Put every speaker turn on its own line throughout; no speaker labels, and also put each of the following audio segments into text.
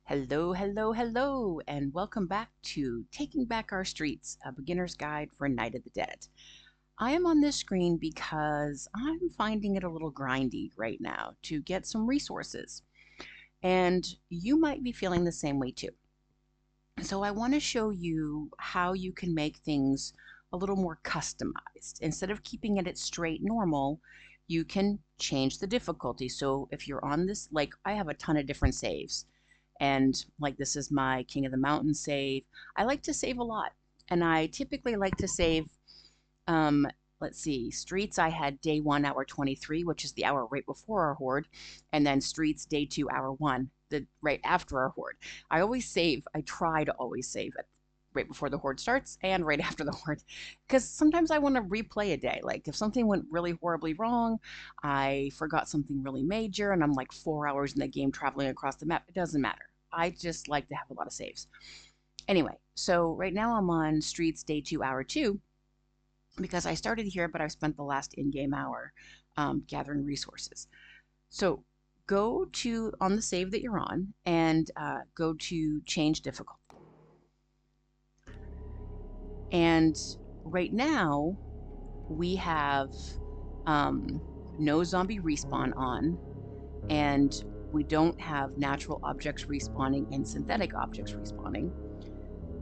Hello, hello, hello, and welcome back to Taking Back Our Streets, a beginner's guide for Night of the Dead. I am on this screen because I'm finding it a little grindy right now to get some resources, and you might be feeling the same way too. So I want to show you how you can make things a little more customized. Instead of keeping it at straight normal, you can change the difficulty. So if you're on this, like I have a ton of different saves. And like this is my King of the Mountain save. I like to save a lot. And I typically like to save, um, let's see, Streets I had day 1, hour 23, which is the hour right before our horde. And then Streets day 2, hour 1, the right after our horde. I try to always save it right before the horde starts and right after the horde, because sometimes I want to replay a day. Like if something went really horribly wrong, I forgot something really major and I'm like 4 hours in the game traveling across the map, it doesn't matter. I just like to have a lot of saves. Anyway, so right now I'm on Streets day 2, hour 2, because I started here but I've spent the last in-game hour gathering resources. So go to on the save that you're on and go to change difficulty. And right now, we have um, no zombie respawn on, and we don't have natural objects respawning and synthetic objects respawning.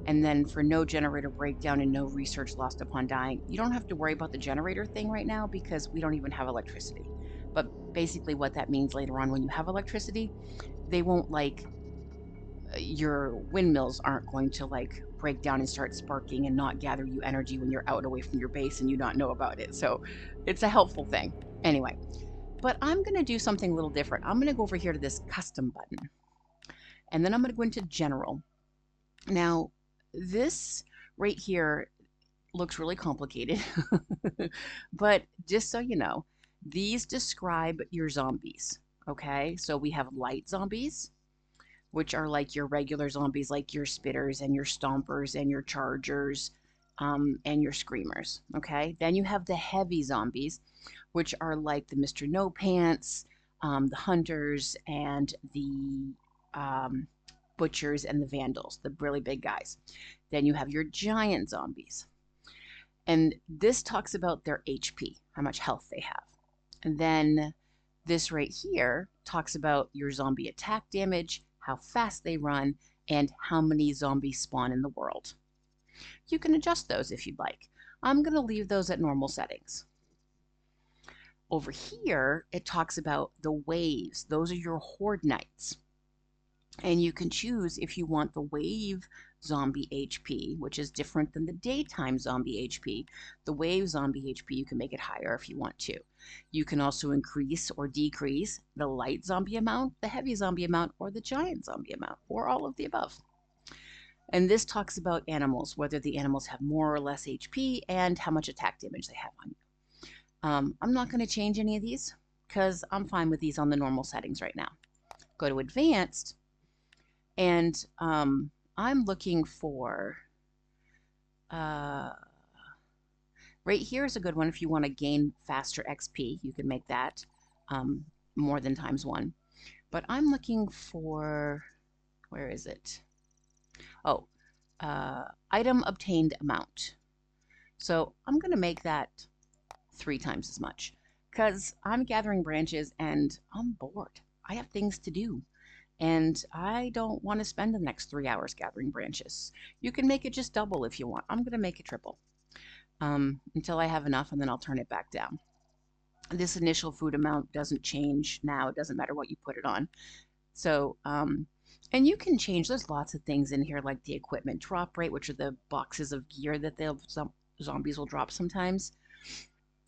And then for no generator breakdown and no research lost upon dying, you don't have to worry about the generator thing right now because we don't even have electricity. But basically what that means later on when you have electricity, they won't like your windmills aren't going to like break down and start sparking and not gather you energy when you're out away from your base and you not know about it. So it's a helpful thing. Anyway, but I'm going to do something a little different. I'm going to go over here to this custom button and then I'm going to go into general. Now, this right here looks really complicated, but just so you know, these describe your zombies. Okay, so we have light zombies, which are like your regular zombies, like your spitters and your stompers and your chargers and your screamers. Okay, then you have the heavy zombies, which are like the Mr. No Pants, the hunters, and the butchers and the vandals, the really big guys. Then you have your giant zombies. And this talks about their HP, how much health they have. And then this right here talks about your zombie attack damage, how fast they run, and how many zombies spawn in the world. You can adjust those if you'd like. I'm going to leave those at normal settings. Over here, it talks about the waves. Those are your horde nights. And you can choose if you want the wave zombie HP, which is different than the daytime zombie HP. The wave zombie HP, you can make it higher if you want to. You can also increase or decrease the light zombie amount, the heavy zombie amount, or the giant zombie amount, or all of the above. And this talks about animals, whether the animals have more or less HP and how much attack damage they have on you. I'm not going to change any of these because I'm fine with these on the normal settings right now. Go to advanced, and I'm looking for, right here is a good one if you want to gain faster XP. You can make that more than ×1. But I'm looking for, where is it? Oh, item obtained amount. So I'm going to make that 3 times as much because I'm gathering branches and I'm bored. I have things to do. And I don't want to spend the next 3 hours gathering branches. You can make it just double if you want. I'm going to make it triple until I have enough, and then I'll turn it back down. This initial food amount doesn't change now. It doesn't matter what you put it on. So, and you can change. There's lots of things in here like the equipment drop rate, which are the boxes of gear that zombies will drop sometimes.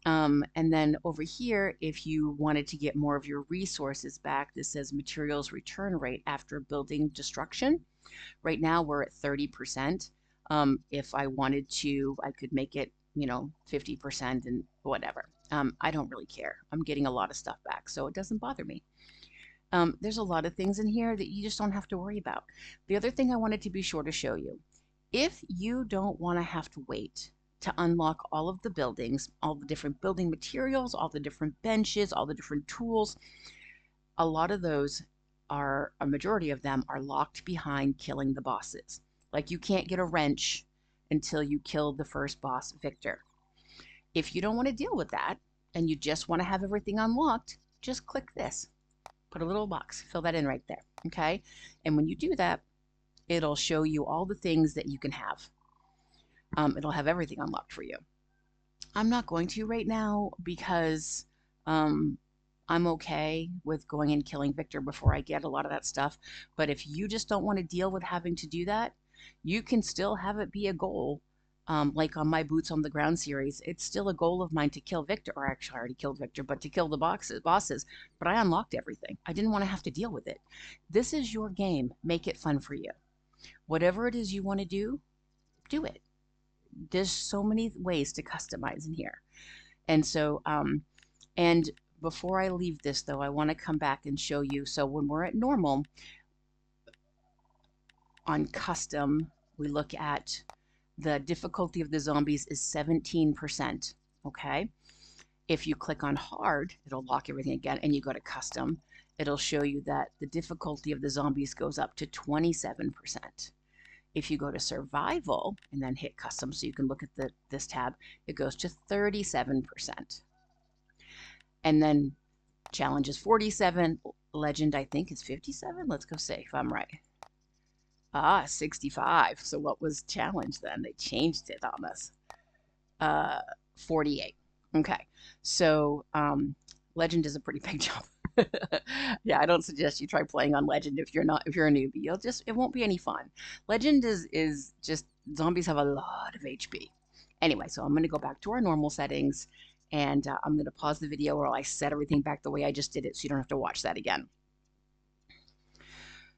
And then over here, if you wanted to get more of your resources back, this says materials return rate after building destruction. Right now we're at 30%. If I wanted to, I could make it, 50% and whatever. I don't really care. I'm getting a lot of stuff back, so it doesn't bother me. There's a lot of things in here that you just don't have to worry about. The other thing I wanted to be sure to show you, if you don't want to have to wait to unlock all of the buildings, all the different building materials, all the different benches, all the different tools. A lot of those a majority of them are locked behind killing the bosses. Like you can't get a wrench until you kill the first boss, Victor. If you don't want to deal with that and you just want to have everything unlocked, just click this. Put a little box, fill that in right there, okay? And when you do that, it'll show you all the things that you can have. It'll have everything unlocked for you. I'm not going to right now because I'm okay with going and killing Victor before I get a lot of that stuff. But if you just don't want to deal with having to do that, you can still have it be a goal. Like on my Boots on the Ground series, it's still a goal of mine to kill Victor, or actually I already killed Victor, but to kill the bosses, but I unlocked everything. I didn't want to have to deal with it. This is your game. Make it fun for you. Whatever it is you want to do it. There's so many ways to customize in here. And so, and before I leave this though, I want to come back and show you. So when we're at normal, on custom, we look at the difficulty of the zombies is 17%, okay? If you click on hard, it'll lock everything again, and you go to custom, it'll show you that the difficulty of the zombies goes up to 27%. If you go to survival and then hit custom so you can look at this tab, it goes to 37%. And then challenge is 47, legend I think is 57. Let's go see if I'm right. 65. So what was challenge then? They changed it on us. 48. Okay. So legend is a pretty big jump. Yeah, I don't suggest you try playing on legend if you're a newbie. It won't be any fun. Legend is just zombies have a lot of HP. Anyway, so I'm going to go back to our normal settings, and I'm going to pause the video while I set everything back the way I just did it so you don't have to watch that again.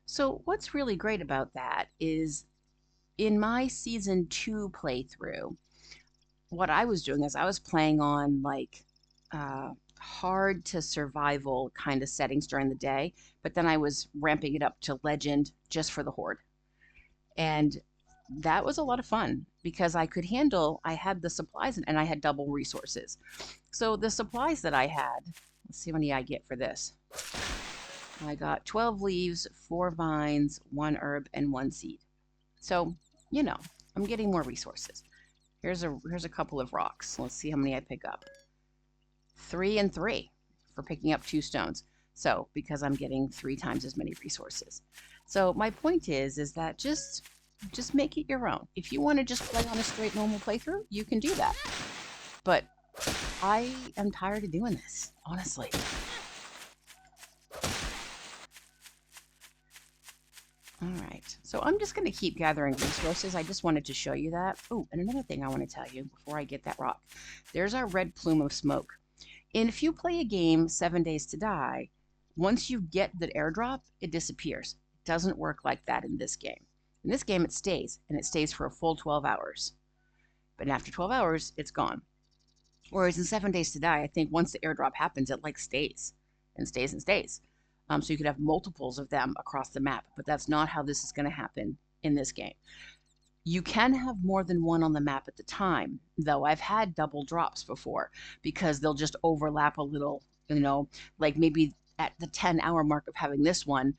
So what's really great about that is in my season 2 playthrough, what I was doing is I was playing on like hard to survival kind of settings during the day, but then I was ramping it up to legend just for the horde. And that was a lot of fun because I had the supplies and I had double resources. So the supplies that I had, let's see how many I get for this. I got 12 leaves, 4 vines, 1 herb, and 1 seed. So, you know, I'm getting more resources. Here's a couple of rocks. Let's see how many I pick up. 3 and 3 for picking up 2 stones. So, because I'm getting 3 times as many resources. So my point is that just make it your own. If you want to just play on a straight normal playthrough, you can do that. But I am tired of doing this, honestly. All right, so I'm just going to keep gathering resources. I just wanted to show you that. Oh, and another thing I want to tell you before I get that rock. There's our red plume of smoke. And if you play a game 7 Days to Die, once you get the airdrop, it disappears. It doesn't work like that in this game. In this game, it stays, and it stays for a full 12 hours. But after 12 hours, it's gone. Whereas in 7 Days to Die, I think once the airdrop happens, it like stays and stays and stays. So you could have multiples of them across the map, but that's not how this is going to happen in this game. You can have more than one on the map at the time, though. I've had double drops before because they'll just overlap a little, you know, like maybe at the 10-hour mark of having this one,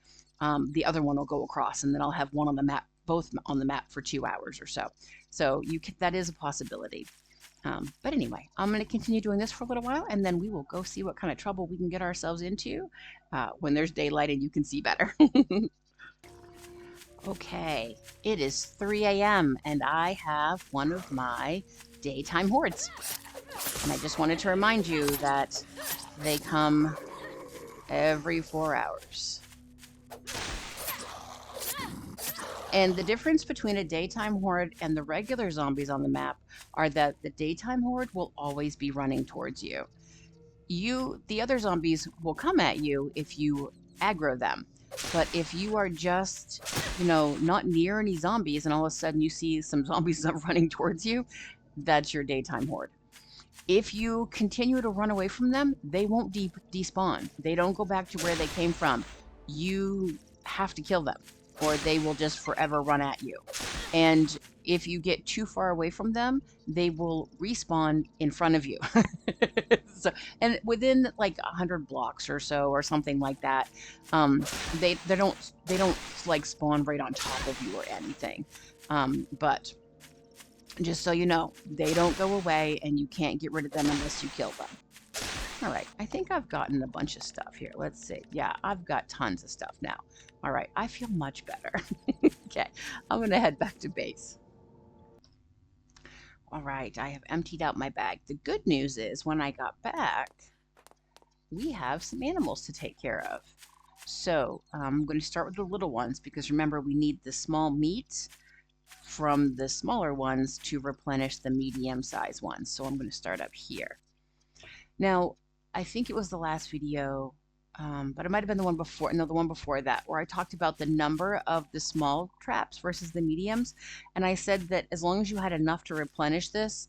the other one will go across, and then I'll have one on the map, both on the map for 2 hours or so. So that is a possibility. But anyway, I'm going to continue doing this for a little while, and then we will go see what kind of trouble we can get ourselves into when there's daylight and you can see better. Okay, it is 3 a.m. and I have one of my daytime hordes. And I just wanted to remind you that they come every 4 hours. And the difference between a daytime horde and the regular zombies on the map are that the daytime horde will always be running towards you. The other zombies will come at you if you aggro them. But if you are just, you know, not near any zombies and all of a sudden you see some zombies running towards you, that's your daytime horde. If you continue to run away from them, they won't despawn. They don't go back to where they came from. You have to kill them, or they will just forever run at you. And if you get too far away from them, they will respawn in front of you. So, and within like 100 blocks or so, or something like that, um, they don't like spawn right on top of you or anything. But just so you know, they don't go away, and you can't get rid of them unless you kill them. All right, I think I've gotten a bunch of stuff here. Let's see. Yeah, I've got tons of stuff now. All right, I feel much better. Okay, I'm gonna head back to base. All right, I have emptied out my bag. The good news is when I got back, we have some animals to take care of. So I'm going to start with the little ones because remember, we need the small meat from the smaller ones to replenish the medium-sized ones. So I'm going to start up here. Now, I think it was the last video, but it might have been the one before, no, the one before that, where I talked about the number of the small traps versus the mediums. And I said that as long as you had enough to replenish this,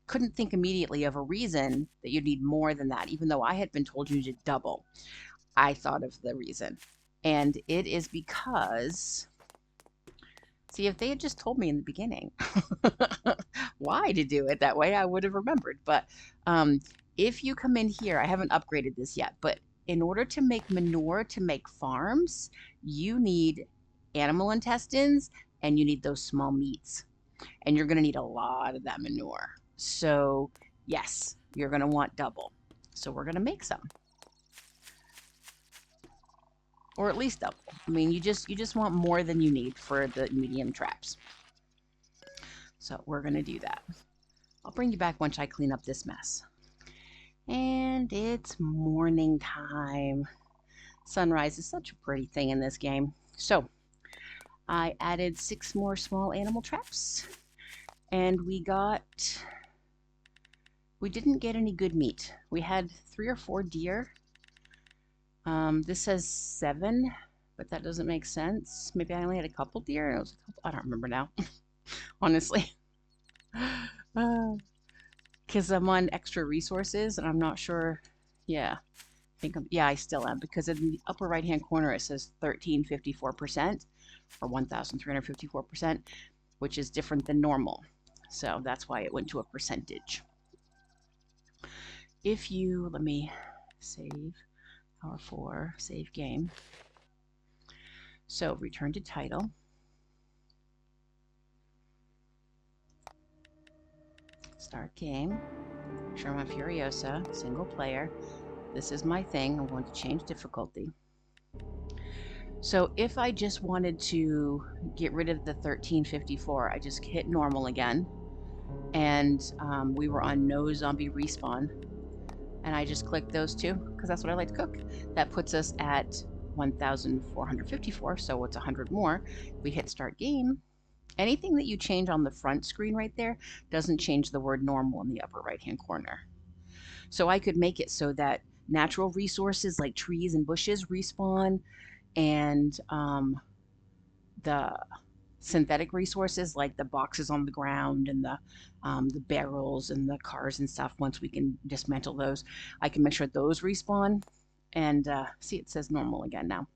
couldn't think immediately of a reason that you'd need more than that, even though I had been told you to double. I thought of the reason. And it is because, see, if they had just told me in the beginning why to do it that way, I would have remembered. But if you come in here, I haven't upgraded this yet, but in order to make manure to make farms, you need animal intestines and you need those small meats. And you're going to need a lot of that manure. So yes, you're going to want double. So we're going to make some. Or at least double. I mean, you just want more than you need for the medium traps. So we're going to do that. I'll bring you back once I clean up this mess. And it's morning time. Sunrise is such a pretty thing in this game. So I added 6 more small animal traps, and we didn't get any good meat. We had 3 or 4 deer. This says 7, but that doesn't make sense. Maybe I only had a couple deer. And it was a couple, I don't remember now, honestly. Because I'm on extra resources, and I'm not sure. Yeah, yeah, I still am, because in the upper right hand corner it says 1354% or 1354%, which is different than normal. So that's why it went to a percentage. If you, let me save, power 4, save game. So return to title. Start game. Sherman Furiosa, single player. This is my thing. I'm going to change difficulty. So if I just wanted to get rid of the 1354, I just hit normal again. And we were on no zombie respawn. And I just clicked those two because that's what I like to cook. That puts us at 1454, so it's 100 more. We hit start game. Anything that you change on the front screen right there doesn't change the word normal in the upper right hand corner. So I could make it so that natural resources like trees and bushes respawn, and the synthetic resources like the boxes on the ground and the barrels and the cars and stuff, once we can dismantle those, I can make sure those respawn. And see, it says normal again now.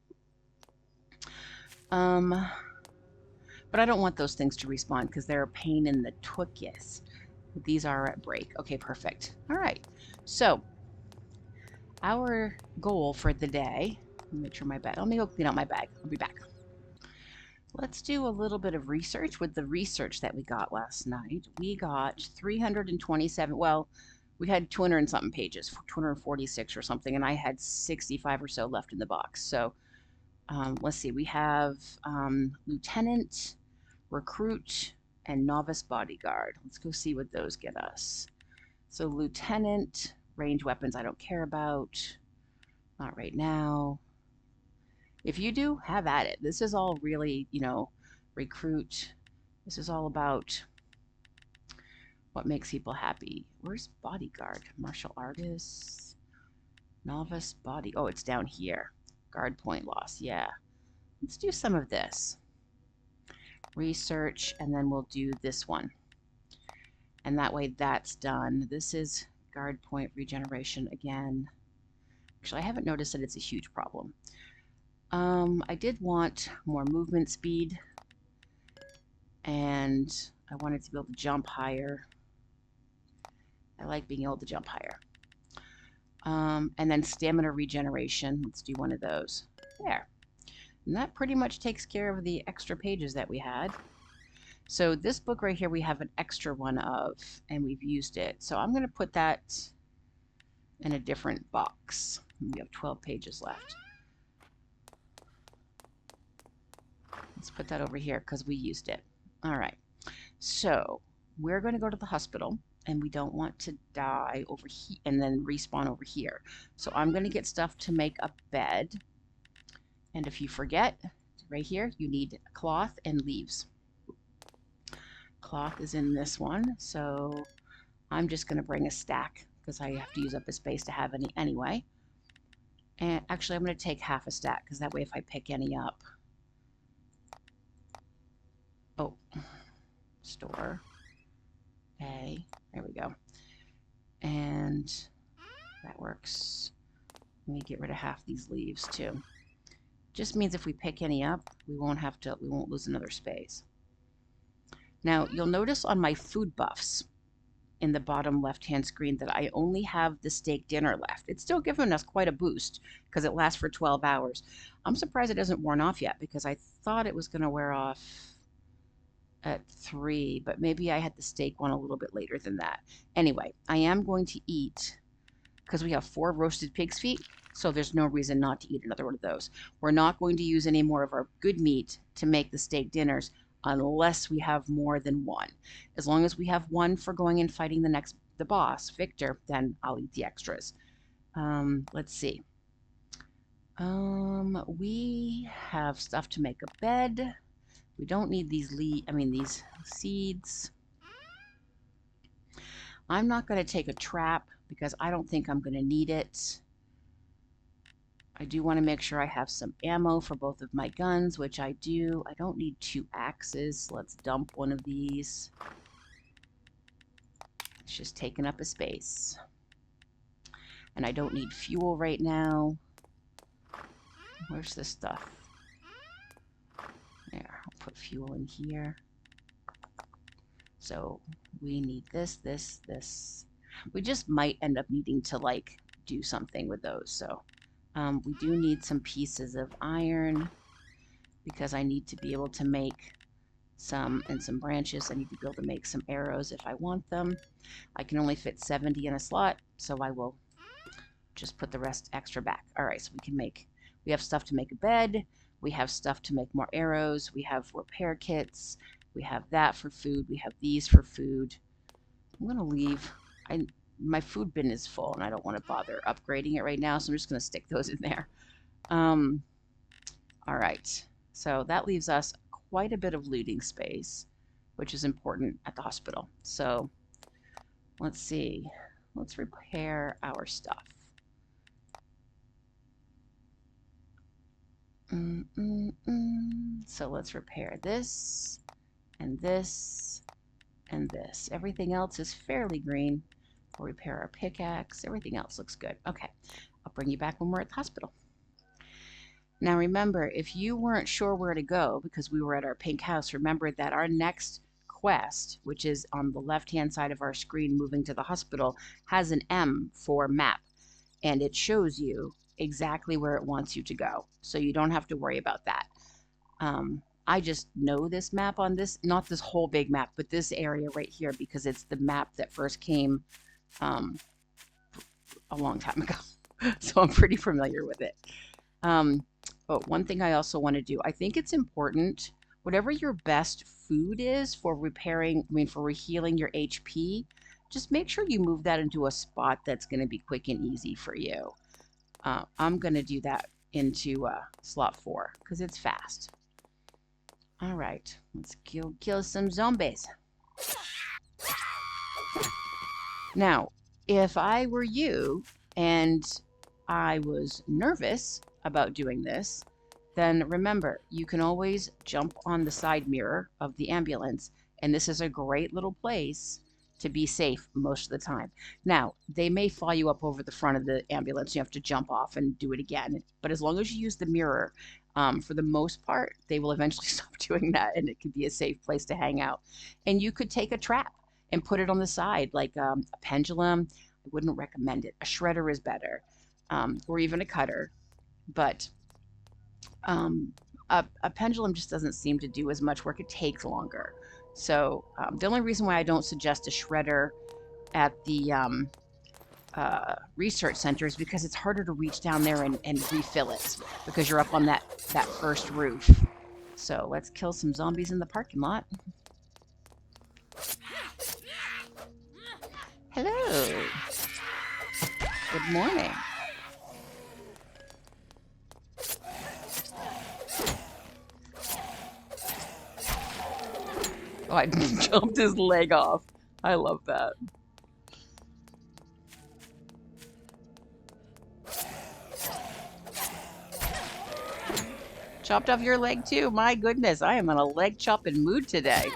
But I don't want those things to respawn because they're a pain in the tuchus. These are at break. Okay, perfect. All right, so our goal for the day, let me make sure my bag, let me go clean out my bag. I'll be back. Let's do a little bit of research. With the research that we got last night, we got 327, well, we had 200 and something pages, 246 or something, and I had 65 or so left in the box. So let's see, we have lieutenant, recruit, and novice bodyguard. Let's go see what those get us. So lieutenant, range weapons I don't care about, not right now. If you do, have at it. This is all really, you know, recruit. This is all about what makes people happy. Where's bodyguard? Martial artist, novice body. Oh, it's down here. Guard point loss. Yeah. Let's do some of this. Research, and then we'll do this one. And that way that's done. This is guard point regeneration again. Actually, I haven't noticed that it's a huge problem. I did want more movement speed. And I wanted to be able to jump higher. I like being able to jump higher. And then stamina regeneration. Let's do one of those. There. And that pretty much takes care of the extra pages that we had. So this book right here, we have an extra one of, and we've used it. So I'm going to put that in a different box. We have 12 pages left. Let's put that over here because we used it. All right. So we're going to go to the hospital, and we don't want to die over here and then respawn over here. So I'm going to get stuff to make a bed. And if you forget, right here, you need cloth and leaves. Cloth is in this one, so I'm just going to bring a stack because I have to use up a space to have any anyway. And actually, I'm going to take half a stack because that way if I pick any up. Oh, store. A. There we go. And that works. Let me get rid of half these leaves too. Just means if we pick any up, we won't lose another space. Now, you'll notice on my food buffs in the bottom left-hand screen that I only have the steak dinner left. It's still giving us quite a boost because it lasts for 12 hours. I'm surprised it hasn't worn off yet because I thought it was going to wear off at 3, but maybe I had the steak one a little bit later than that. Anyway, I am going to eat because we have 4 roasted pig's feet, so there's no reason not to eat another one of those. We're not going to use any more of our good meat to make the steak dinners unless we have more than one. As long as we have one for going and fighting the boss, Victor, then I'll eat the extras. Let's see. We have stuff to make a bed. We don't need these these seeds. I'm not going to take a trap because I don't think I'm going to need it. I do want to make sure I have some ammo for both of my guns, which I do. I don't need 2 axes, so let's dump one of these. It's just taking up a space. And I don't need fuel right now. Where's this stuff? There, I'll put fuel in here. So we need this. We just might end up needing to like do something with those. So we do need some pieces of iron because I need to be able to make some branches. I need to be able to make some arrows if I want them. I can only fit 70 in a slot, so I will just put the rest extra back. All right, so we have stuff to make a bed. We have stuff to make more arrows. We have repair kits. We have that for food. We have these for food. I'm going to leave. My food bin is full, and I don't want to bother upgrading it right now, so I'm just going to stick those in there. All right. So that leaves us quite a bit of looting space, which is important at the hospital. So let's see. Let's repair our stuff. So let's repair this, and this, and this. Everything else is fairly green. We'll repair our pickaxe. Everything else looks good. Okay, I'll bring you back when we're at the hospital. Now remember, if you weren't sure where to go because we were at our pink house, remember that our next quest, which is on the left-hand side of our screen moving to the hospital, has an M for map, and it shows you exactly where it wants you to go. So you don't have to worry about that. I just know this map on this, not this whole big map, but this area right here because it's the map that first came a long time ago. So I'm pretty familiar with it. But one thing I also want to do, I think it's important, whatever your best food is for for healing your HP, just make sure you move that into a spot that's going to be quick and easy for you. I'm going to do that into slot 4 because it's fast. All right, let's kill some zombies. Now, if I were you and I was nervous about doing this, then remember, you can always jump on the side mirror of the ambulance, and this is a great little place to be safe most of the time. Now, they may fly you up over the front of the ambulance. You have to jump off and do it again, but as long as you use the mirror, For the most part, they will eventually stop doing that, and it could be a safe place to hang out. And you could take a trap and put it on the side, like a pendulum. I wouldn't recommend it. A shredder is better, or even a cutter. But a pendulum just doesn't seem to do as much work. It takes longer. So the only reason why I don't suggest a shredder at the research center is because it's harder to reach down there and refill it because you're up on that first roof. So let's kill some zombies in the parking lot. Hello. Good morning. Oh, I jumped his leg off. I love that. Chopped off your leg too. My goodness, I am in a leg chopping mood today.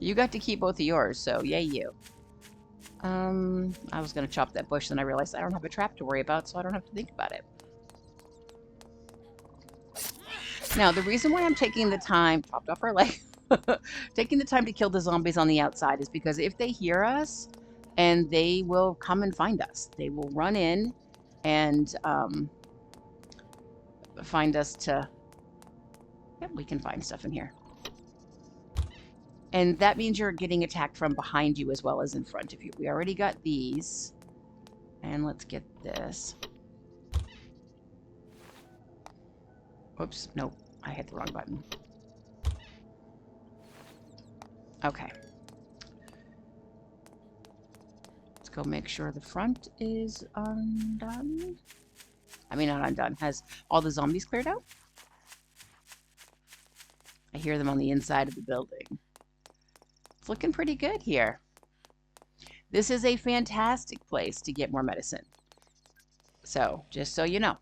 You got to keep both of yours, so yay you. I was gonna chop that bush, then I realized I don't have a trap to worry about, so I don't have to think about it. Now, the reason why I'm taking the time, chopped off our leg, taking the time to kill the zombies on the outside is because if they hear us, and they will come and find us. They will run in and find us to... Yep, we can find stuff in here. And that means you're getting attacked from behind you as well as in front of you. We already got these. And let's get this. Oops, nope. I hit the wrong button. Okay. Let's go make sure the front is undone. I mean, not undone. Has all the zombies cleared out? I hear them on the inside of the building. It's looking pretty good here. This is a fantastic place to get more medicine. So, just so you know.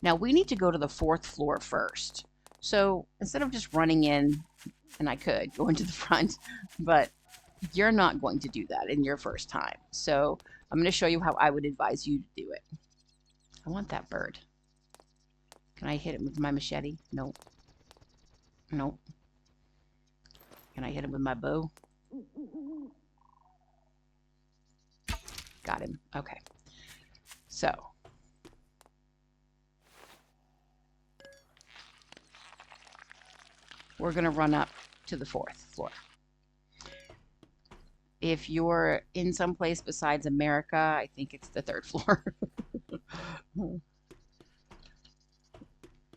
Now, we need to go to the 4th floor first. So, instead of just running in, and I could go into the front, but you're not going to do that in your first time. So, I'm going to show you how I would advise you to do it. I want that bird. Can I hit it with my machete? Nope. Nope. Can I hit him with my bow? Got him. Okay. So. We're going to run up to the 4th floor. If you're in some place besides America, I think it's the 3rd floor.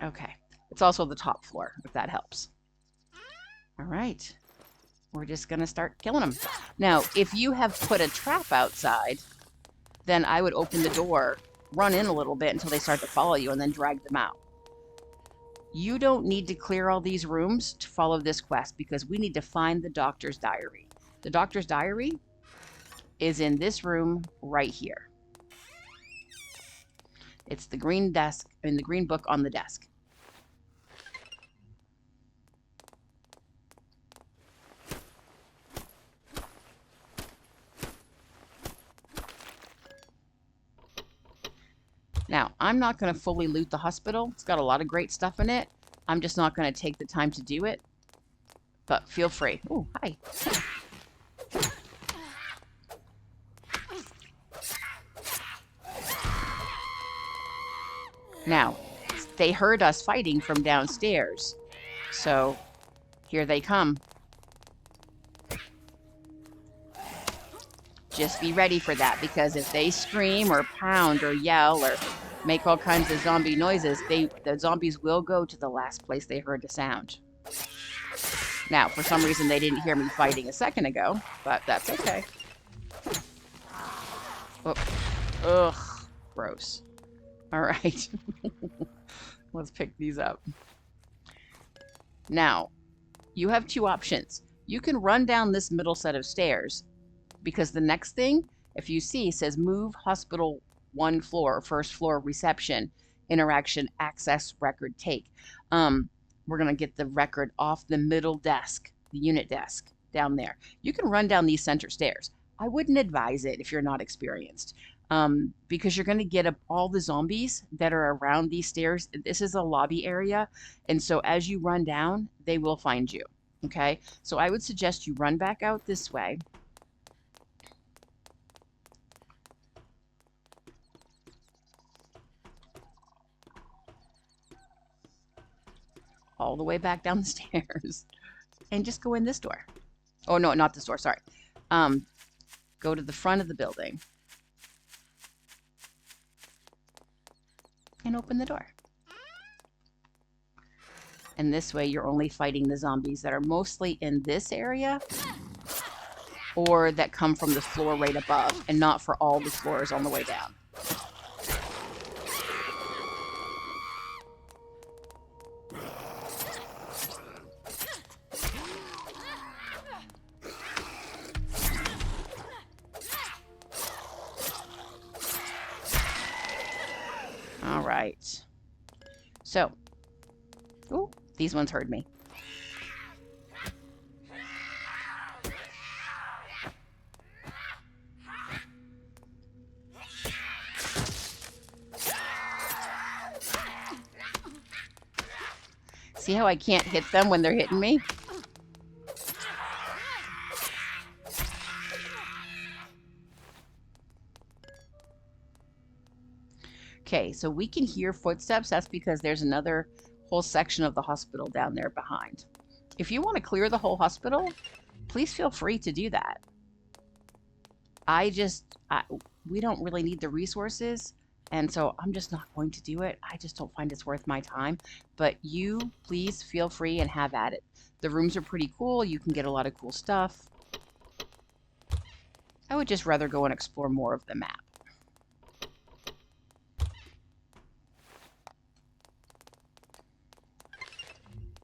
Okay. It's also the top floor, if that helps. All right. We're just going to start killing them. Now, if you have put a trap outside, then I would open the door, run in a little bit until they start to follow you, and then drag them out. You don't need to clear all these rooms to follow this quest because we need to find the doctor's diary. The doctor's diary is in this room right here. It's the green desk, in the green book on the desk. Now, I'm not going to fully loot the hospital. It's got a lot of great stuff in it. I'm just not going to take the time to do it. But feel free. Oh, hi. Now, they heard us fighting from downstairs. So, here they come. Just be ready for that, because if they scream or pound or yell or make all kinds of zombie noises, the zombies will go to the last place they heard the sound. Now, for some reason, they didn't hear me fighting a second ago, but that's okay. Oh. Ugh, gross. All right. Let's pick these up. Now, you have two options. You can run down this middle set of stairs, because the next thing, if you see, says move hospital 1 floor, 1st floor reception, interaction, access, record, take. We're going to get the record off the middle desk, the unit desk down there. You can run down these center stairs. I wouldn't advise it if you're not experienced. because you're going to get all the zombies that are around these stairs. This is a lobby area, and so as you run down, they will find you. Okay, so I would suggest you run back out this way. All the way back down the stairs and just go in this door. Oh, no, not this door. Sorry. Go to the front of the building and open the door. And this way you're only fighting the zombies that are mostly in this area or that come from the floor right above and not for all the floors on the way down. All right. So, ooh, these ones heard me. See how I can't hit them when they're hitting me? Okay, so we can hear footsteps. That's because there's another whole section of the hospital down there behind. If you want to clear the whole hospital, please feel free to do that. We don't really need the resources, and so I'm just not going to do it. I just don't find it's worth my time. But you, please feel free and have at it. The rooms are pretty cool. You can get a lot of cool stuff. I would just rather go and explore more of the map.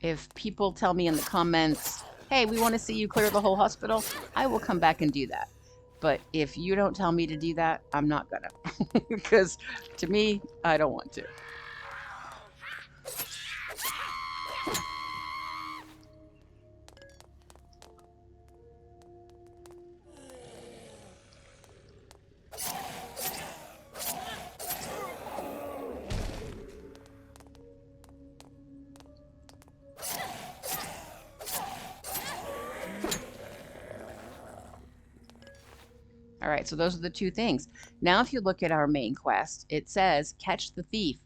If people tell me in the comments, hey, we want to see you clear the whole hospital, I will come back and do that. But if you don't tell me to do that, I'm not gonna. Because to me, I don't want to. All right, so those are the two things. Now, if you look at our main quest, it says catch the thief.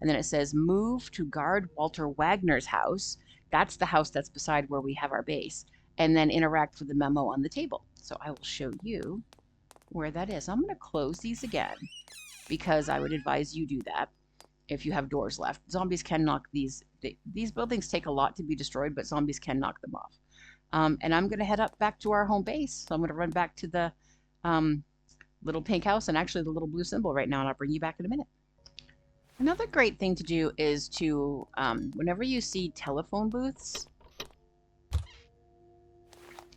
And then it says move to guard Walter Wagner's house. That's the house that's beside where we have our base. And then interact with the memo on the table. So I will show you where that is. I'm going to close these again because I would advise you do that if you have doors left. Zombies can knock these. These buildings take a lot to be destroyed, but zombies can knock them off. And I'm going to head up back to our home base. So I'm going to run back to the little pink house and actually the little blue symbol right now, and I'll bring you back in a minute. Another great thing to do is to, whenever you see telephone booths,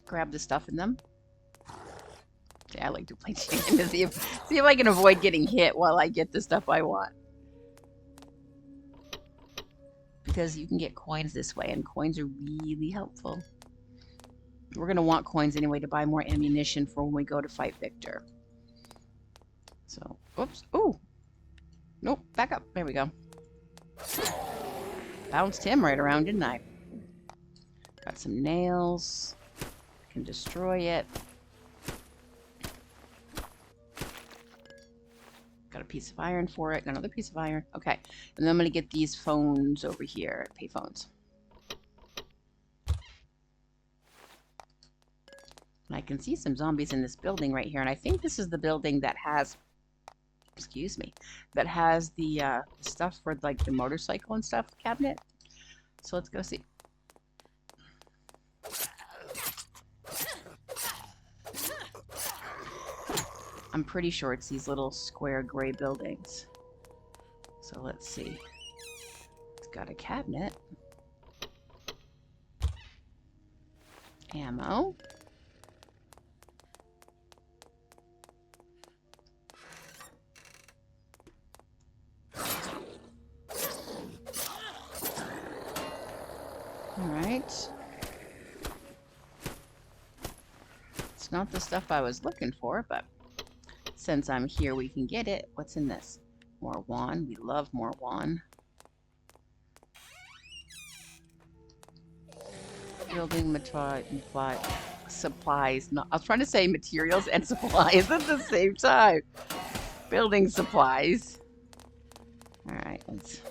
grab the stuff in them. Okay, I like to play chicken to see if I can avoid getting hit while I get the stuff I want. Because you can get coins this way, and coins are really helpful. We're going to want coins anyway to buy more ammunition for when we go to fight Victor. So, oops. Ooh. Nope, back up. There we go. Bounced him right around, didn't I? Got some nails. Can destroy it. Got a piece of iron for it. Another piece of iron. Okay. And then I'm going to get these phones over here. Payphones. And I can see some zombies in this building right here. And I think this is the building that has, excuse me, that has the stuff for like the motorcycle and stuff cabinet. So let's go see. I'm pretty sure it's these little square gray buildings. So let's see. It's got a cabinet. Ammo. Alright. It's not the stuff I was looking for, but it since I'm here, we can get it. What's in this? More wand. We love more wand. Building supplies. No, I was trying to say materials and supplies at the same time. Building supplies. All right, let's.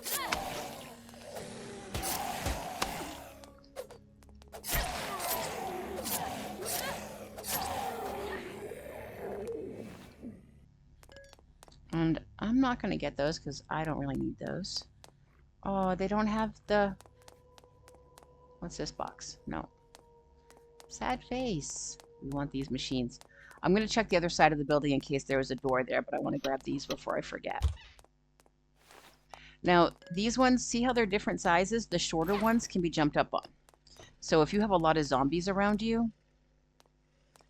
And I'm not going to get those because I don't really need those. Oh, they don't have the... What's this box? No. Sad face. We want these machines. I'm going to check the other side of the building in case there was a door there, but I want to grab these before I forget. Now, these ones, see how they're different sizes? The shorter ones can be jumped up on. So if you have a lot of zombies around you,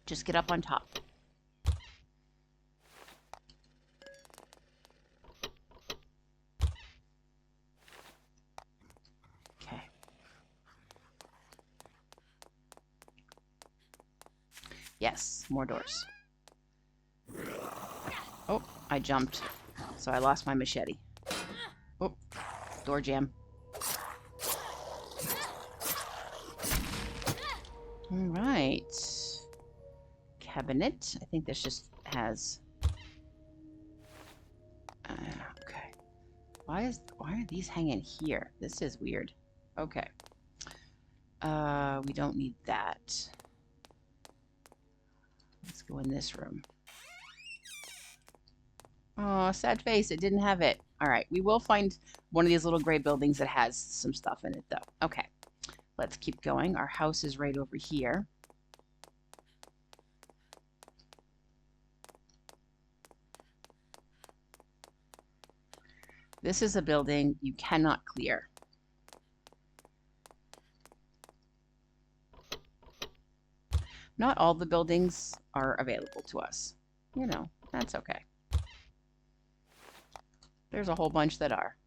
just get up on top. Yes, more doors. Oh, I jumped, so I lost my machete. Oh, door jam. All right. Cabinet. I think this just has... okay. Why are these hanging here? This is weird. Okay. We don't need that. Let's go in this room. Oh, sad face. It didn't have it. All right. We will find one of these little gray buildings that has some stuff in it, though. Okay. Let's keep going. Our house is right over here. This is a building you cannot clear. Not all the buildings are available to us. You know, that's okay. There's a whole bunch that are.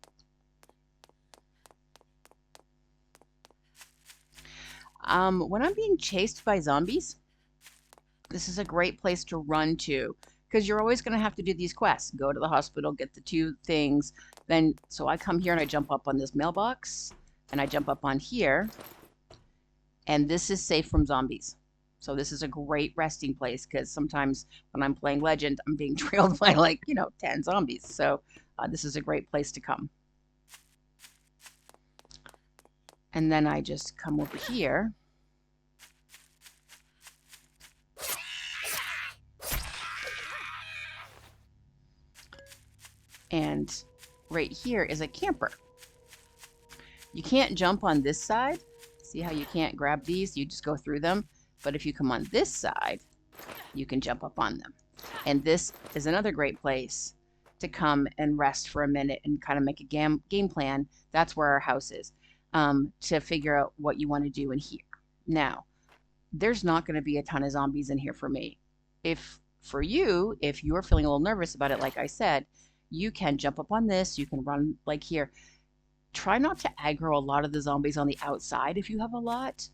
When I'm being chased by zombies, this is a great place to run to because you're always going to have to do these quests. Go to the hospital, get the 2 things. Then, so I come here and I jump up on this mailbox and I jump up on here. And this is safe from zombies. So this is a great resting place because sometimes when I'm playing Legend, I'm being trailed by like, 10 zombies. So this is a great place to come. And then I just come over here. And right here is a camper. You can't jump on this side. See how you can't grab these? You just go through them. But if you come on this side, you can jump up on them. And this is another great place to come and rest for a minute and kind of make a game plan. That's where our house is, to figure out what you want to do in here. Now, there's not going to be a ton of zombies in here for me. If you're feeling a little nervous about it, like I said, you can jump up on this. You can run like here. Try not to aggro a lot of the zombies on the outside if you have a lot.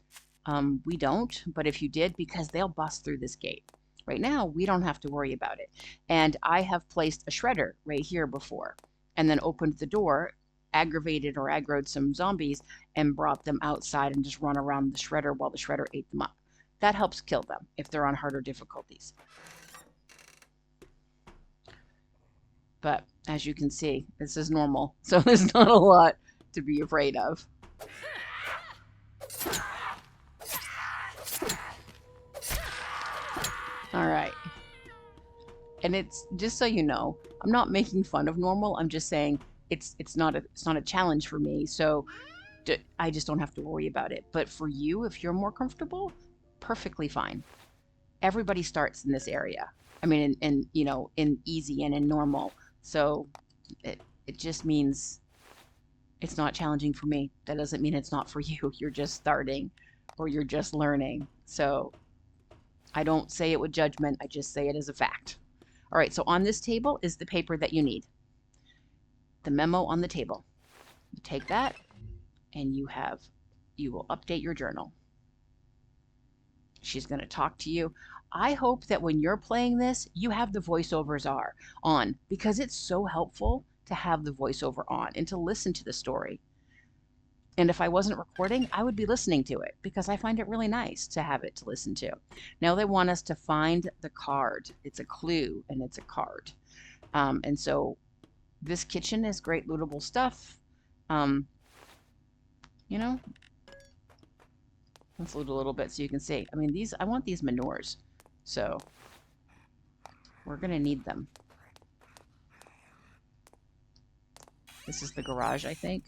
We don't, but if you did, because they'll bust through this gate. Right now, we don't have to worry about it. And I have placed a shredder right here before, and then opened the door, aggravated or aggroed some zombies, and brought them outside and just run around the shredder while the shredder ate them up. That helps kill them if they're on harder difficulties. But as you can see, this is normal, so there's not a lot to be afraid of. All right. And it's just so you know, I'm not making fun of normal. I'm just saying it's not a challenge for me. So I just don't have to worry about it. But for you, if you're more comfortable, perfectly fine. Everybody starts in this area. I mean, in easy and in normal. So it just means it's not challenging for me. That doesn't mean it's not for you. You're just starting or you're just learning. So I don't say it with judgment. I just say it as a fact. All right, so on this table is the paper that you need. The memo on the table. You take that and you will update your journal. She's going to talk to you. I hope that when you're playing this, you have the voiceovers on, because it's so helpful to have the voiceover on and to listen to the story. And if I wasn't recording, I would be listening to it because I find it really nice to have it to listen to. Now they want us to find the card. It's a clue and it's a card. And so this kitchen is great lootable stuff. You know, let's loot a little bit so you can see. I mean, I want these manures. So we're going to need them. This is the garage, I think.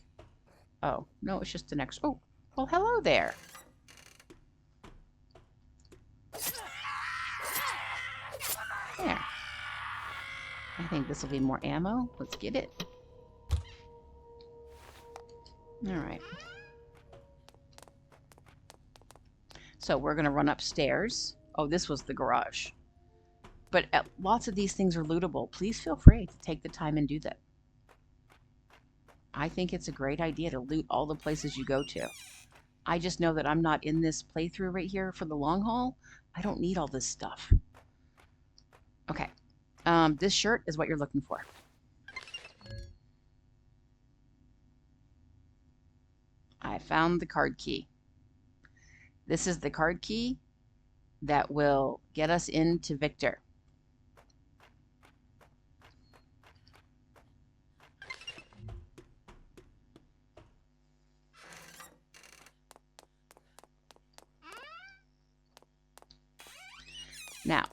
Oh, no, it's just the next. Oh, well, hello there. There. I think this will be more ammo. Let's get it. All right. So we're going to run upstairs. Oh, this was the garage. But lots of these things are lootable. Please feel free to take the time and do that. I think it's a great idea to loot all the places you go to. I just know that I'm not in this playthrough right here for the long haul. I don't need all this stuff. Okay. This shirt is what you're looking for. I found the card key. This is the card key that will get us into Victor. Now,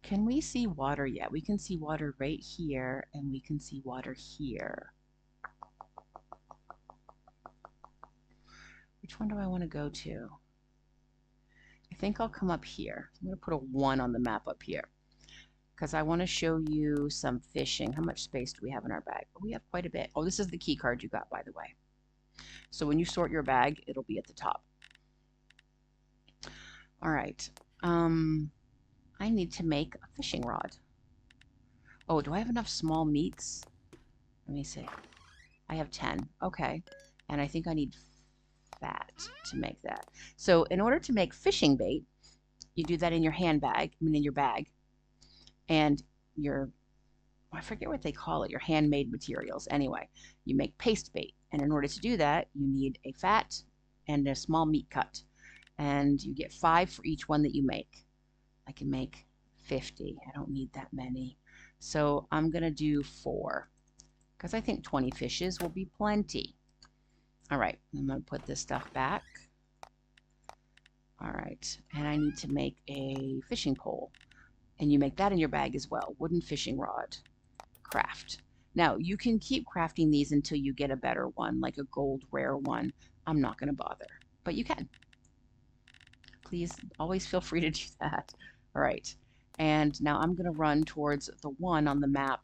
can we see water yet? We can see water right here, and we can see water here. Which one do I want to go to? I think I'll come up here. I'm going to put a 1 on the map up here because I want to show you some fishing. How much space do we have in our bag? Oh, we have quite a bit. Oh, this is the key card you got, by the way. So when you sort your bag, it'll be at the top. All right. I need to make a fishing rod. Oh, do I have enough small meats? Let me see. I have 10. Okay. And I think I need fat to make that. So in order to make fishing bait, you do that in your handbag, in your bag, and I forget what they call it, your handmade materials. Anyway, you make paste bait. And in order to do that, you need a fat and a small meat cut. And you get 5 for each one that you make. I can make 50. I don't need that many. So I'm going to do 4 because I think 20 fishes will be plenty. All right, I'm going to put this stuff back. All right, and I need to make a fishing pole. And you make that in your bag as well. Wooden fishing rod. Craft. Now, you can keep crafting these until you get a better one, like a gold rare one. I'm not going to bother, but you can. Please always feel free to do that. All right, and now I'm going to run towards the 1 on the map,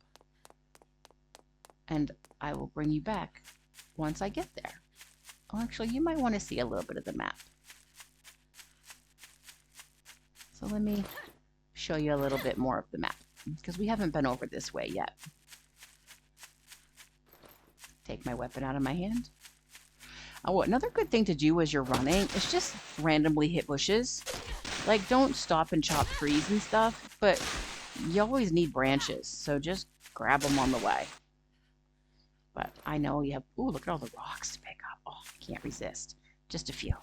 and I will bring you back once I get there. Oh, actually, you might want to see a little bit of the map. So let me show you a little bit more of the map, because we haven't been over this way yet. Take my weapon out of my hand. Oh, another good thing to do as you're running is just randomly hit bushes. Like, don't stop and chop trees and stuff, but you always need branches, so just grab them on the way. But I know you have, ooh, look at all the rocks to pick up. Oh, I can't resist. Just a few.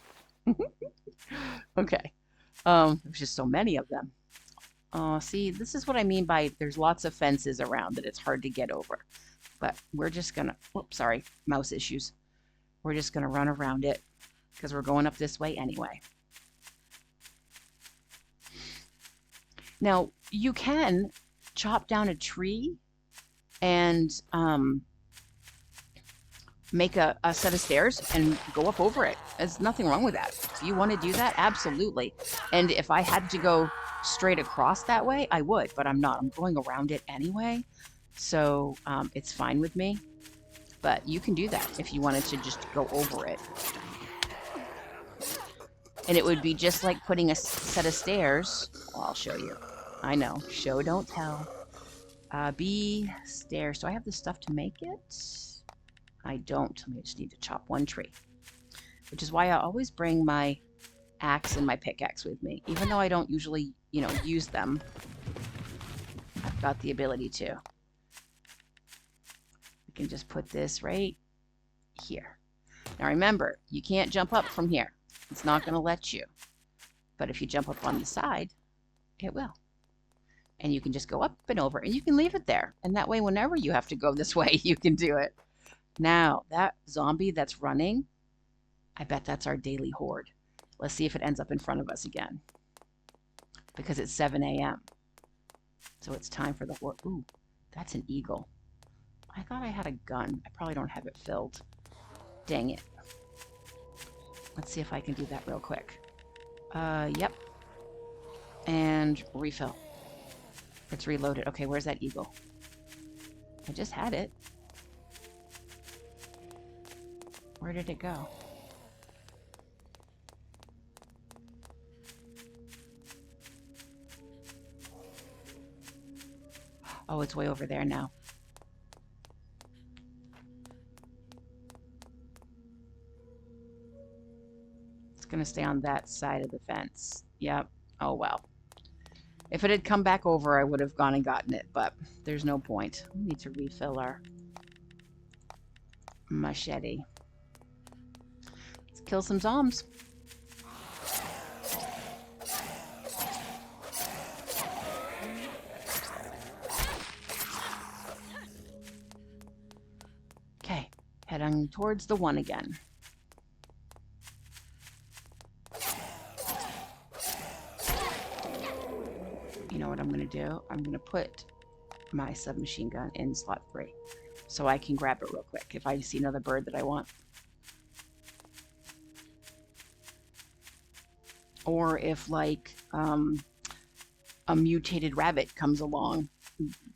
Okay. There's just so many of them. See, this is what I mean by there's lots of fences around that it's hard to get over. But we're just gonna, oops, sorry, mouse issues. We're just gonna run around it because we're going up this way anyway. Now, you can chop down a tree and make a set of stairs and go up over it. There's nothing wrong with that. Do you want to do that? Absolutely. And if I had to go straight across that way, I would, but I'm not. I'm going around it anyway, so it's fine with me. But you can do that if you wanted to just go over it. And it would be just like putting a set of stairs. Well, I'll show you. I know. Show, don't tell. B, stairs. Do I have the stuff to make it? I don't. I just need to chop one tree. Which is why I always bring my axe and my pickaxe with me. Even though I don't usually, you know, use them, I've got the ability to. We can just put this right here. Now remember, you can't jump up from here. It's not going to let you. But if you jump up on the side, it will. And you can just go up and over, and you can leave it there. And that way, whenever you have to go this way, you can do it. Now, that zombie that's running, I bet that's our daily horde. Let's see if it ends up in front of us again. Because it's 7 a.m. So it's time for the horde. Ooh, that's an eagle. I thought I had a gun. I probably don't have it filled. Dang it. Let's see if I can do that real quick. Yep. And refill. It's reloaded. Okay, where's that eagle? I just had it. Where did it go? Oh, it's way over there now. It's gonna stay on that side of the fence. Yep. Oh, well. If it had come back over, I would have gone and gotten it, but there's no point. We need to refill our machete. Let's kill some zombies. Okay, heading towards the one again. You know what I'm going to do? I'm going to put my submachine gun in slot 3 so I can grab it real quick if I see another bird that I want. Or if, like, a mutated rabbit comes along.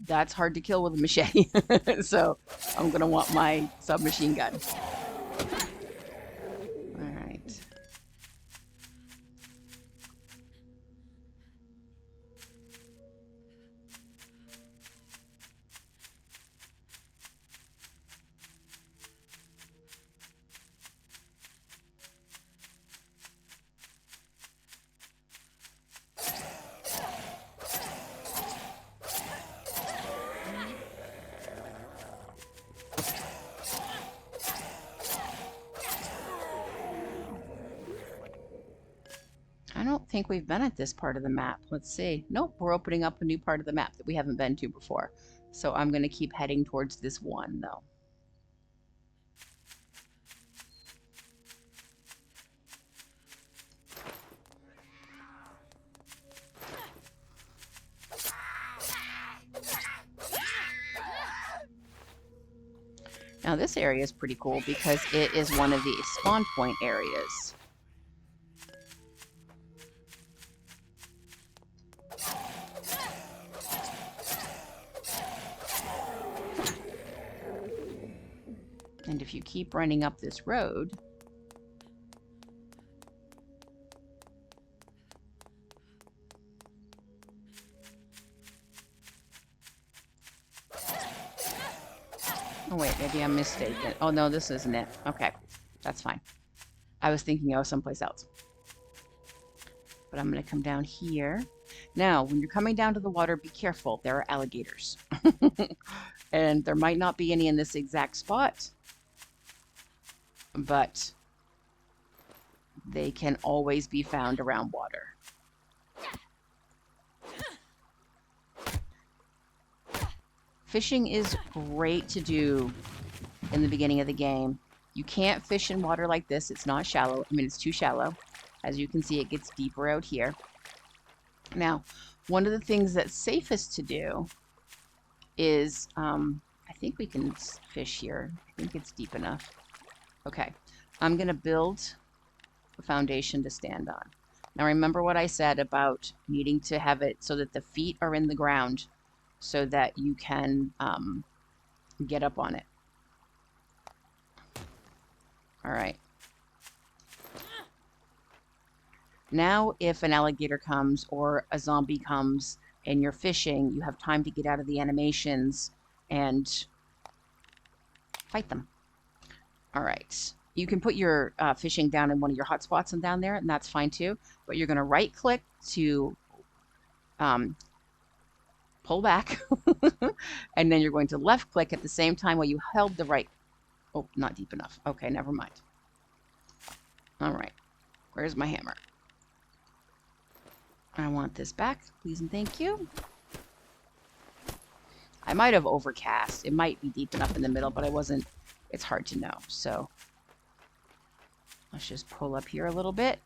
That's hard to kill with a machete. So I'm going to want my submachine gun. All right. I don't think we've been at this part of the map. Let's see. Nope, we're opening up a new part of the map that we haven't been to before. So I'm going to keep heading towards this one, though. Now this area is pretty cool because it is one of the spawn point areas. And if you keep running up this road, oh wait, maybe I'm mistaken. Oh no, this isn't it. Okay, that's fine. I was thinking I was someplace else. But I'm going to come down here. Now, when you're coming down to the water, be careful. There are alligators. And there might not be any in this exact spot, but they can always be found around water. Fishing is great to do in the beginning of the game. You can't fish in water like this. It's not shallow. I mean, it's too shallow. As you can see, it gets deeper out here. Now, one of the things that's safest to do is, I think we can fish here. I think it's deep enough. Okay, I'm going to build a foundation to stand on. Now, remember what I said about needing to have it so that the feet are in the ground so that you can get up on it. All right. Now, if an alligator comes or a zombie comes and you're fishing, you have time to get out of the animations and fight them. All right. You can put your fishing down in one of your hot spots and down there, and that's fine too. But you're going to right click to pull back, and then you're going to left click at the same time while you held the right. Oh, not deep enough. Okay, never mind. All right, where's my hammer? I want this back, please and thank you. I might have overcast. It might be deep enough in the middle, but I wasn't. It's hard to know. So let's just pull up here a little bit.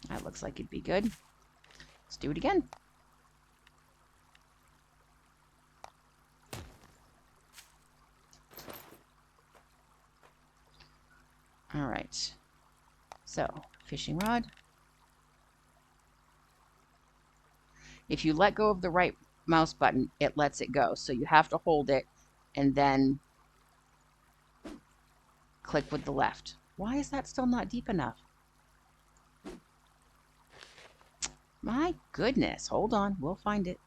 That looks like it'd be good. Let's do it again. All right. So, fishing rod. If you let go of the right mouse button, it lets it go. So you have to hold it and then click with the left. Why is that still not deep enough? My goodness. Hold on. We'll find it.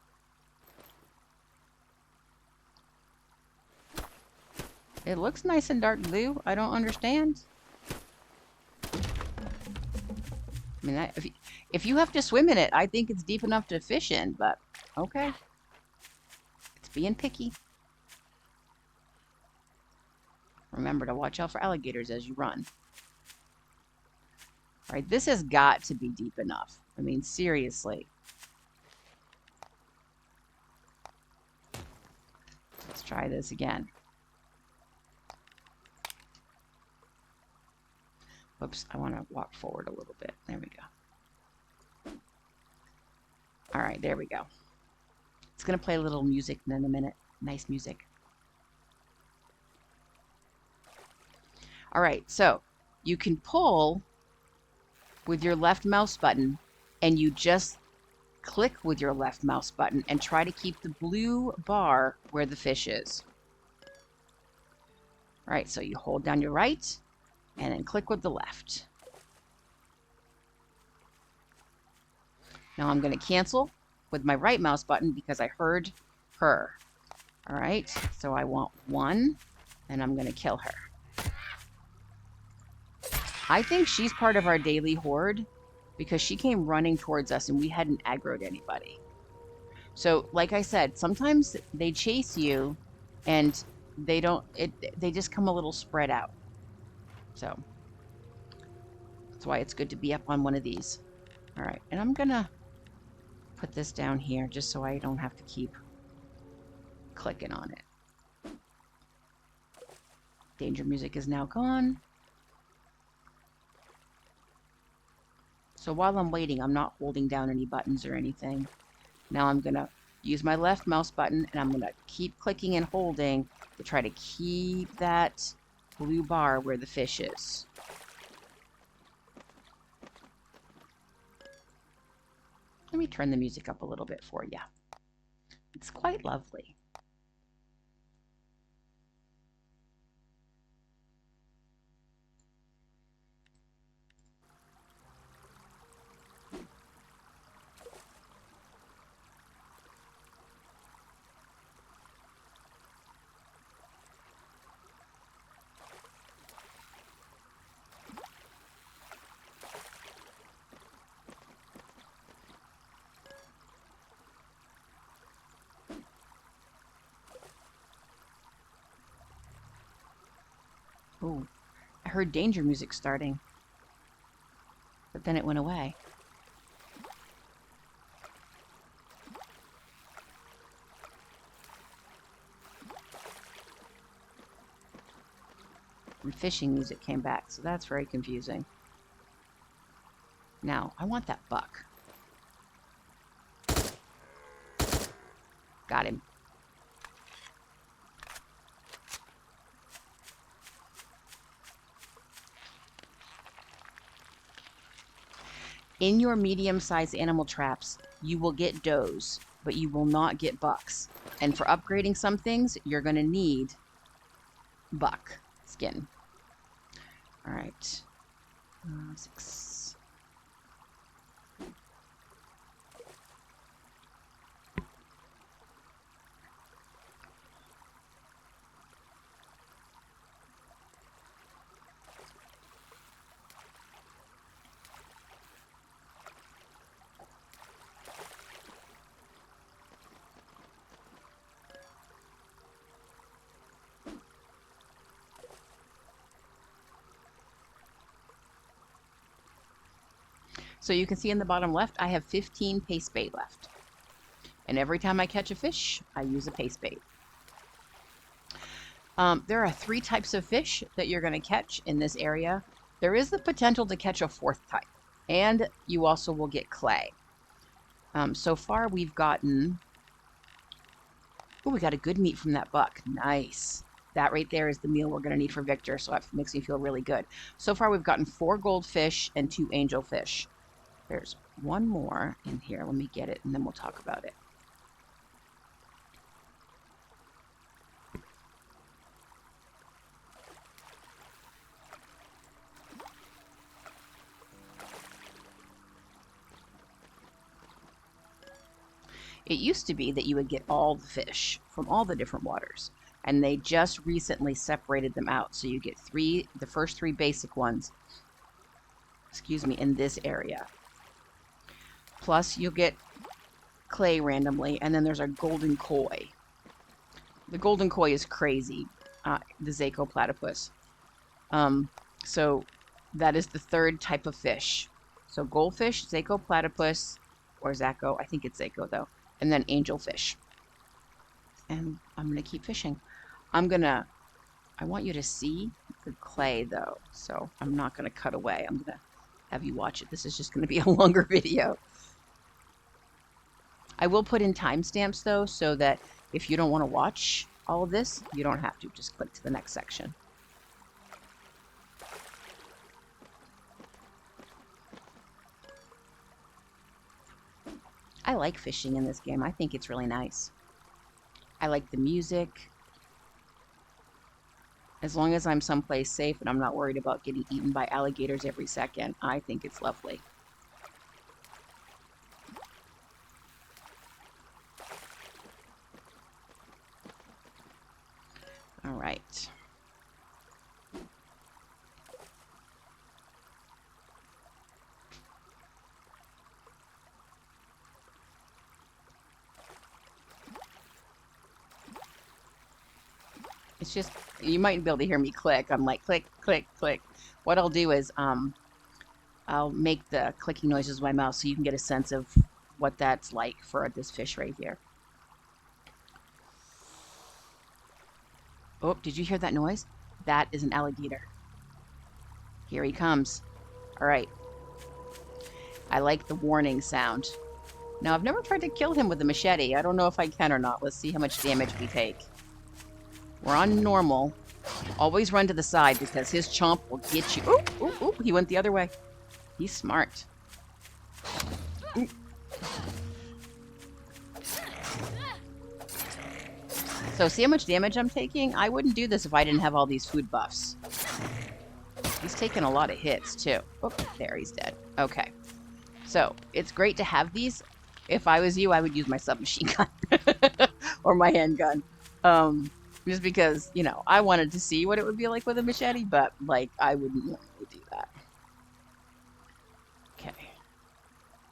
It looks nice and dark blue. I don't understand. I mean, if you have to swim in it, I think it's deep enough to fish in, but okay. It's being picky. Remember to watch out for alligators as you run. All right, this has got to be deep enough. I mean, seriously. Let's try this again. Whoops, I want to walk forward a little bit. There we go. All right, there we go. It's going to play a little music in a minute. Nice music. All right, so you can pull with your left mouse button, and you just click with your left mouse button and try to keep the blue bar where the fish is. All right, so you hold down your right and then click with the left. Now I'm going to cancel with my right mouse button because I heard her. All right, so I want one, and I'm going to kill her. I think she's part of our daily horde because she came running towards us and we hadn't aggroed anybody. So, like I said, sometimes they chase you and they just come a little spread out. So, that's why it's good to be up on one of these. All right, and I'm gonna put this down here just so I don't have to keep clicking on it. Danger music is now gone. So while I'm waiting, I'm not holding down any buttons or anything. Now I'm gonna use my left mouse button and I'm gonna keep clicking and holding to try to keep that blue bar where the fish is. Let me turn the music up a little bit for you. It's quite lovely. Oh, I heard danger music starting, but then it went away. And fishing music came back, so that's very confusing. Now, I want that buck. Got him. In your medium-sized animal traps, you will get does, but you will not get bucks. And for upgrading some things, you're going to need buck skin. All right. 6. So you can see in the bottom left, I have 15 paste bait left. And every time I catch a fish, I use a paste bait. There are 3 types of fish that you're going to catch in this area. There is the potential to catch a 4th type, and you also will get clay. So far we've gotten, oh, we got a good meat from that buck. Nice. That right there is the meal we're going to need for Victor, so that makes me feel really good. So far we've gotten 4 goldfish and 2 angelfish. There's one more in here. Let me get it, and then we'll talk about it. It used to be that you would get all the fish from all the different waters, and they just recently separated them out. So you get the first 3 basic ones, excuse me, in this area. Plus you'll get clay randomly, and then there's a golden koi. The golden koi is crazy, the Zaco platypus. So that is the 3rd type of fish. So goldfish, Zaco platypus, or Zaco, I think it's Zaco though, and then angelfish. And I'm gonna keep fishing. I want you to see the clay though, so I'm not gonna cut away. I'm gonna have you watch it. This is just gonna be a longer video. I will put in timestamps though, so that if you don't want to watch all of this, you don't have to. Just click to the next section. I like fishing in this game. I think it's really nice. I like the music. As long as I'm someplace safe and I'm not worried about getting eaten by alligators every second, I think it's lovely. All right. It's just, you might be able to hear me click. I'm like, click, click, click. What I'll do is, I'll make the clicking noises with my mouse so you can get a sense of what that's like for this fish right here. Oh, did you hear that noise? That is an alligator. Here he comes. All right. I like the warning sound. Now, I've never tried to kill him with a machete. I don't know if I can or not. Let's see how much damage we take. We're on normal. Always run to the side because his chomp will get you. Ooh, ooh, ooh, he went the other way. He's smart. Ooh. So see how much damage I'm taking? I wouldn't do this if I didn't have all these food buffs. He's taking a lot of hits too. Oh, there, he's dead. Okay. So it's great to have these. If I was you, I would use my submachine gun or my handgun. Just because, you know, I wanted to see what it would be like with a machete, but like I wouldn't normally do that. Okay.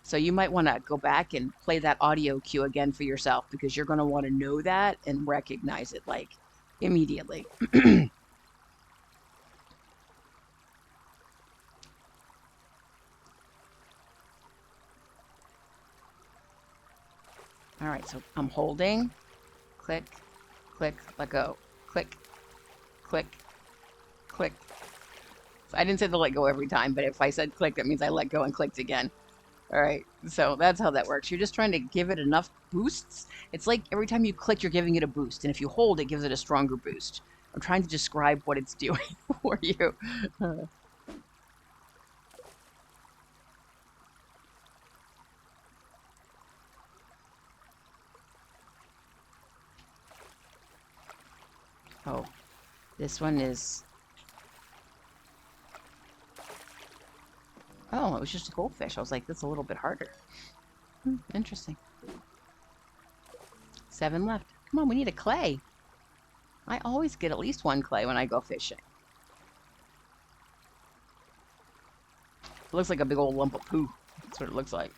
So you might want to go back and play that audio cue again for yourself because you're going to want to know that and recognize it like immediately. All right, so I'm holding, click, click, let go, click, click, click. So I didn't say the let go every time, but if I said click, that means I let go and clicked again. All right, so that's how that works. You're just trying to give it enough boosts. It's like every time you click, you're giving it a boost, and if you hold, it gives it a stronger boost. I'm trying to describe what it's doing for you. Oh, this one is... Oh, it was just a goldfish. I was like, that's a little bit harder. Interesting. 7 left. Come on, we need a clay. I always get at least 1 clay when I go fishing. It looks like a big old lump of poo. That's what it looks like.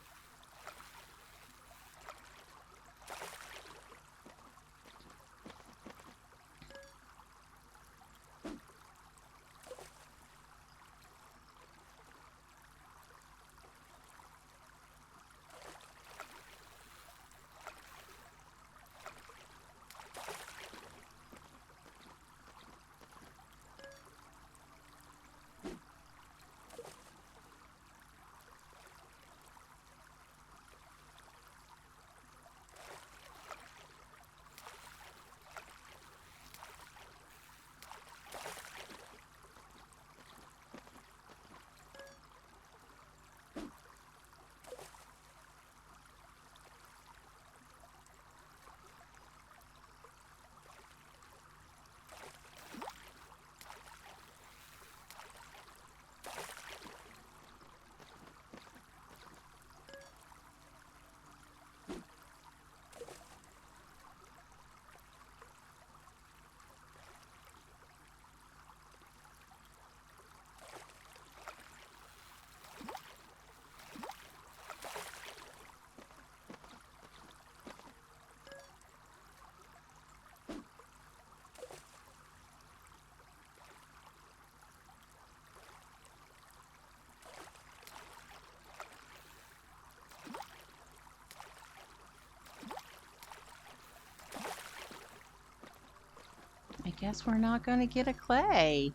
guess we're not gonna get a clay.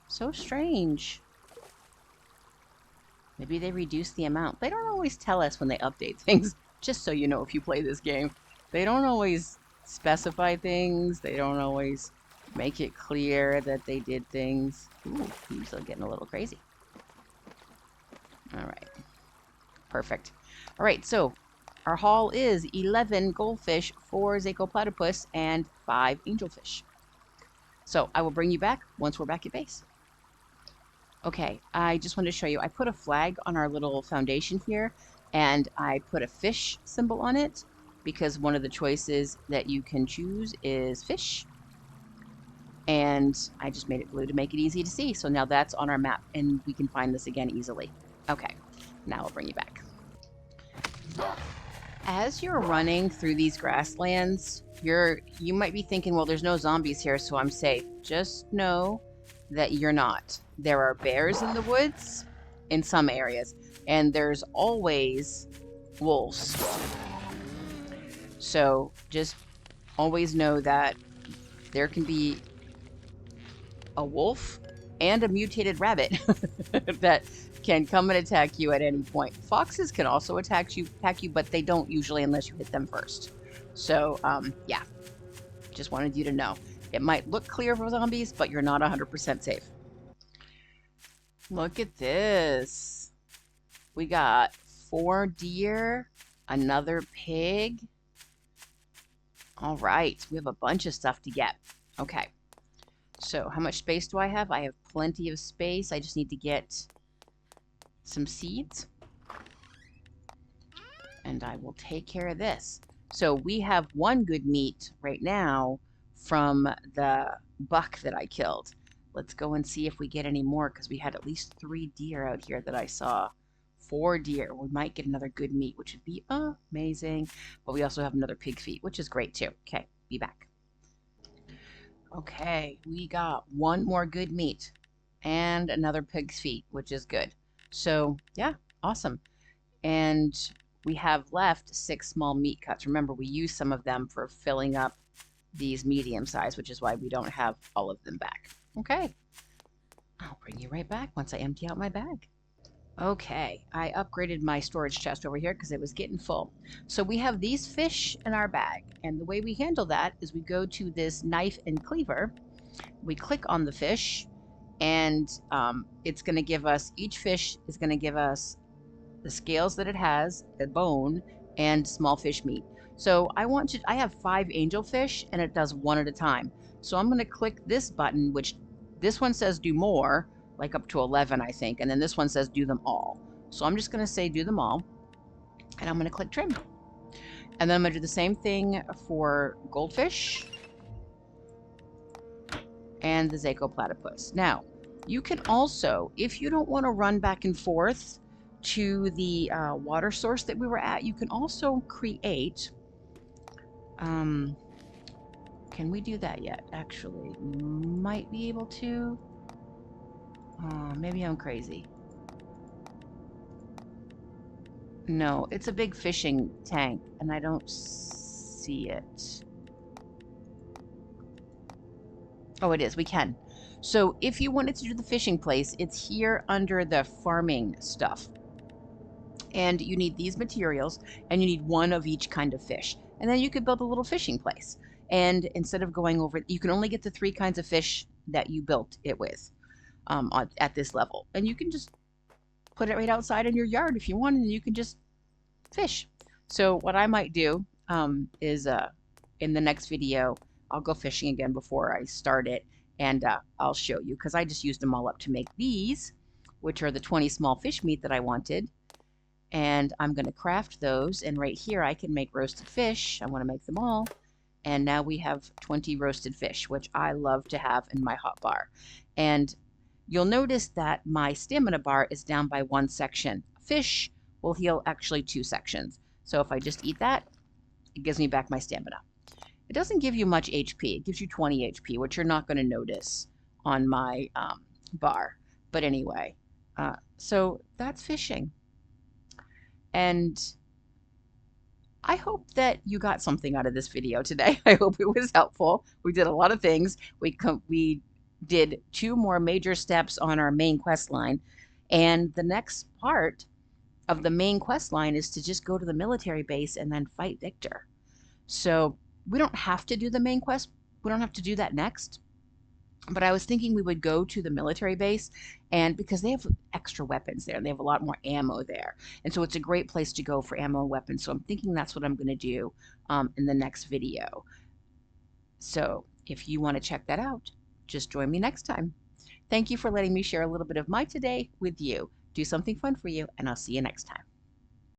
So strange. Maybe they reduce the amount. They don't always tell us when they update things, just so you know if you play this game. They don't always specify things. They don't always make it clear that they did things. Ooh, he's getting a little crazy. All right. Perfect. All right, so our haul is 11 goldfish, 4 Zaco and 5 angelfish. So I will bring you back once we're back at base. Okay, I just wanted to show you, I put a flag on our little foundation here, and I put a fish symbol on it because one of the choices that you can choose is fish. And I just made it blue to make it easy to see. So now that's on our map, and we can find this again easily. Okay, now I'll bring you back. As you're running through these grasslands, you might be thinking, well, there's no zombies here, so I'm safe. Just know that you're not. There are bears in the woods in some areas, and there's always wolves. So just always know that there can be a wolf and a mutated rabbit that can come and attack you at any point. Foxes can also attack you, but they don't usually unless you hit them first. So, yeah, just wanted you to know. It might look clear for zombies, but you're not 100% safe. Look at this. We got 4 deer, another pig. All right, we have a bunch of stuff to get. Okay, so how much space do I have? I have plenty of space. I just need to get some seeds. And I will take care of this. So we have 1 good meat right now from the buck that I killed. Let's go and see if we get any more, because we had at least 3 deer out here that I saw. 4 deer. We might get another good meat, which would be amazing. But we also have another pig feet, which is great too. Okay, be back. Okay, we got 1 more good meat and another pig's feet, which is good. So yeah, awesome. And we have left 6 small meat cuts. Remember, we used some of them for filling up these medium size, which is why we don't have all of them back. Okay, I'll bring you right back once I empty out my bag. Okay, I upgraded my storage chest over here because it was getting full. So we have these fish in our bag, and the way we handle that is we go to this knife and cleaver. We click on the fish, and it's going to give us, each fish is going to give us the scales that it has, the bone, and small fish meat. So I have 5 angelfish, and it does 1 at a time. So I'm going to click this button, which this one says do more, like up to 11, I think, and then this one says do them all. So I'm just going to say do them all, and I'm going to click trim. And then I'm going to do the same thing for goldfish and the Zaco platypus. Now, you can also, if you don't want to run back and forth to the water source that we were at, you can also create, can we do that yet? Actually, we might be able to. Maybe I'm crazy. No, it's a big fishing tank, and I don't see it. Oh, it is. We can. So if you wanted to do the fishing place, it's here under the farming stuff. And you need these materials, and you need 1 of each kind of fish. And then you could build a little fishing place. And instead of going over, you can only get the 3 kinds of fish that you built it with at this level. And you can just put it right outside in your yard if you want, and you can just fish. So what I might do is in the next video, I'll go fishing again before I start it, and I'll show you, because I just used them all up to make these, which are the 20 small fish meat that I wanted. And I'm going to craft those, and right here I can make roasted fish. I want to make them all. And now we have 20 roasted fish, which I love to have in my hot bar. And you'll notice that my stamina bar is down by 1 section. Fish will heal actually 2 sections. So if I just eat that, it gives me back my stamina. It doesn't give you much HP. It gives you 20 HP, which you're not going to notice on my bar. But anyway, so that's fishing. And I hope that you got something out of this video today. I hope it was helpful. We did a lot of things. We did 2 more major steps on our main quest line, and the next part of the main quest line is to just go to the military base and then fight Victor. So we don't have to do the main quest. We don't have to do that next. But I was thinking we would go to the military base, and because they have extra weapons there, and they have a lot more ammo there. And so it's a great place to go for ammo and weapons. So I'm thinking that's what I'm going to do in the next video. So if you want to check that out, just join me next time. Thank you for letting me share a little bit of my today with you. Do something fun for you, and I'll see you next time.